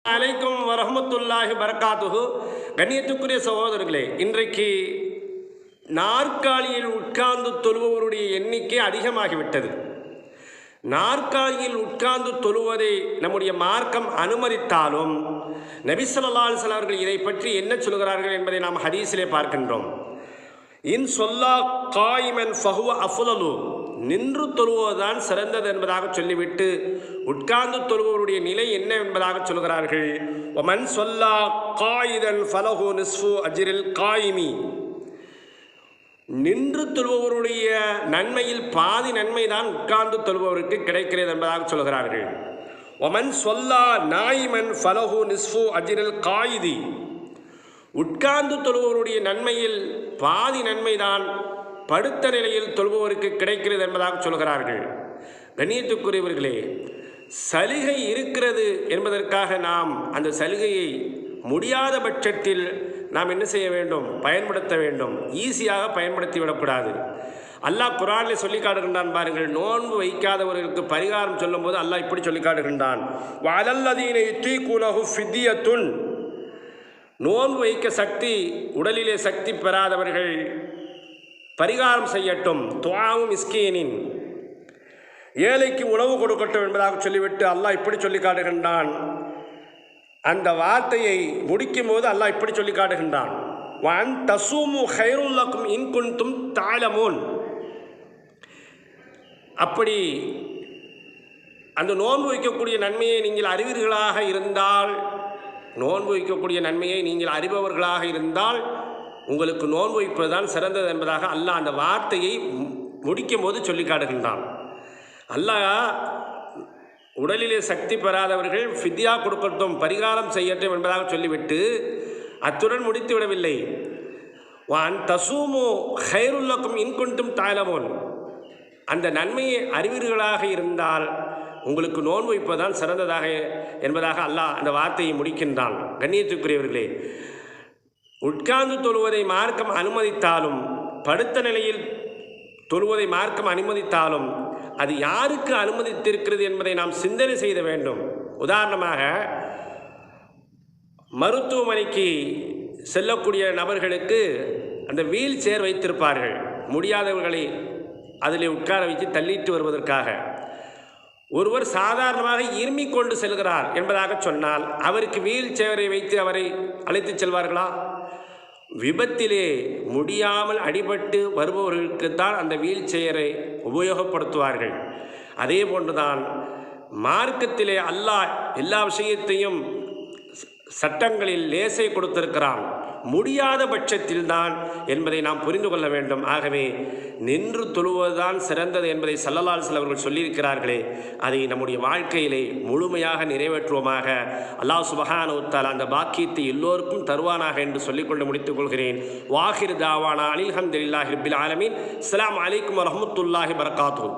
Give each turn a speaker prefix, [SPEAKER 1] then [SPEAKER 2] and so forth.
[SPEAKER 1] அலைக்கும் வரஹ்மத்துல்லாஹி பரகாத்துஹு. கண்ணியத்துக்குரிய சகோதரர்களே, இன்றைக்கு நாற்காலியில் உட்கார்ந்து தொழுபவருடைய எண்ணிக்கை அதிகமாகிவிட்டது. நாற்காலியில் உட்கார்ந்து தொழுவதை நம்முடைய மார்க்கம் அனுமதித்தாலும் நபி ஸல்லல்லாஹு அலைஹி வஸல்லம் அவர்கள் இதை பற்றி என்ன சொல்கிறார்கள் என்பதை நாம் ஹதீஸிலே பார்க்கின்றோம். இன் சொல்லா காயிமன் ஃபஹுவ அஃலலு, நின்று தொழுவதுதான் சிறந்தது என்பதாக சொல்லிவிட்டு உட்கார்ந்து தொழுபவருடைய நிலை என்ன என்பதாக சொல்கிறார்கள். ஒமன் சொல்லா காயிதன் ஃபலஹு நிஸ்ஃபு அஜ்ரில் காயிமி, நின்று தொழுபவருடைய நன்மையில் பாதி நன்மை தான் உட்கார்ந்து தொழுபவருக்கு கிடைக்கிறது என்பதாக சொல்கிறார்கள். ஒமன் சொல்லா நாயிமன் ஃபலஹு நிஸ்ஃபு அஜ்ரில் காயிதி, உட்கார்ந்து தொழுபவருடைய நன்மையில் பாதி நன்மைதான் படுத்த நிலையில் தொழுபவருக்கு கிடைக்கிறது என்பதாக சொல்கிறார்கள். கண்ணியத்துக்குரியவர்களே, சலுகை இருக்கிறது என்பதற்காக நாம் அந்த சலுகையை முடியாத பட்சத்தில் நாம் என்ன செய்ய வேண்டும்? பயன்படுத்த வேண்டும். ஈஸியாக பயன்படுத்தி விடக்கூடாது. அல்லாஹ் குர்ஆனில் சொல்லி காட்டுகின்றான் பாருங்கள். நோன்பு வைக்காதவர்களுக்கு பரிகாரம் சொல்லும் போது அல்லாஹ் இப்படி சொல்லி காட்டுகின்றான். வஅலல்லதீன யுதீகுனஹு ஃபித்யத்துன், நோன்பு வைக்க சக்தி உடலிலே சக்தி பெறாதவர்கள் பரிகாரம் செய்யட்டும். துஆவு மிஸ்கீனின், ஏழைக்கு உணவு கொடுக்கட்டும் என்பதாக சொல்லிவிட்டு அல்லாஹ் இப்படி சொல்லி காட்டுகின்றான். அந்த வார்த்தையை முடிக்கும் போது அல்லாஹ் இப்படி சொல்லி காட்டுகின்றான். வஅன் தஸூமு கைருல் லக்கும் இன் குன்தும் தஅலமூன், அப்படி அந்த நோன்பு வைக்கக்கூடிய நன்மையை நீங்கள் அறிவீர்களாக இருந்தால், நோன்பு வைக்கக்கூடிய நன்மையை நீங்கள் அறிபவர்களாக இருந்தால் உங்களுக்கு நோன்பு வைப்பதுதான் சிறந்தது என்பதாக அல்லாஹ் அந்த வார்த்தையை முடிக்கும் போது சொல்லி காட்டுகின்றான். அல்லாஹ் உடலிலே சக்தி பெறாதவர்கள் ஃபித்யா கொடுக்கட்டும், பரிகாரம் செய்யட்டும் என்பதாக சொல்லிவிட்டு அத்துடன் முடித்து விடவில்லை. வான் தசூமு கைருல் லக்கும் இன் குன்தும் தஅலமூன், அந்த நன்மையை அறிவீர்களாக இருந்தால் உங்களுக்கு நோன்பு வைப்பதுதான் சிறந்ததாக என்பதாக அல்லாஹ் அந்த வார்த்தையை முடிக்கின்றான். கண்ணியத்துக்குரியவர்களே, உட்கார்ந்து தொழுவதை மார்க்கம் அனுமதித்தாலும் படுத்த நிலையில் தொழுவதை மார்க்கம் அனுமதித்தாலும் அது யாருக்கு அனுமதித்திருக்கிறது என்பதை நாம் சிந்தனை செய்த வேண்டும். உதாரணமாக, மருத்துவமனைக்கு செல்லக்கூடிய நபர்களுக்கு அந்த வீல் சேர் வைத்திருப்பார்கள், முடியாதவர்களை அதிலே உட்கார வைத்து தள்ளிட்டு வருவதற்காக. ஒருவர் சாதாரணமாக இருமிக் கொண்டு செல்கிறார் என்பதாக சொன்னால் அவருக்கு வீல் சேரை வைத்து அவரை அழைத்து செல்வார்களா? விபத்திலே முடியாமல் அடிபட்டு வருபவர்களுக்குத்தான் அந்த வீல் சேரை உபயோகப்படுத்துவார்கள். அதே போன்றுதான் மார்க்கத்திலே அல்லாஹ் எல்லா விஷயத்தையும் சட்டங்களில் லேசை கொடுத்திருக்கிறான். முடியாத பட்சத்தில் தான் என்பதை நாம் புரிந்து கொள்ள வேண்டும். ஆகவே நின்று தொழுவதுதான் சிறந்தது என்பதை ஸல்லல்லாஹு அலைஹி வஸல்லம் அவர்கள் சொல்லியிருக்கிறார்களே, அதை நம்முடைய வாழ்க்கையிலே முழுமையாக நிறைவேற்றுவோமாக. அல்லாஹ் சுப்ஹானஹு வ தஆலா அந்த பாக்கியத்தை எல்லோருக்கும் தருவானாக என்று சொல்லிக்கொண்டு முடித்துக் கொள்கிறேன். வாஹிர் தாவானா அனில் ஹம்துலில்லாஹி ரப்பில் ஆலமீன். அஸ்ஸலாமு அலைக்கும் வரஹ்மத்துல்லாஹி வபரகாத்துஹு.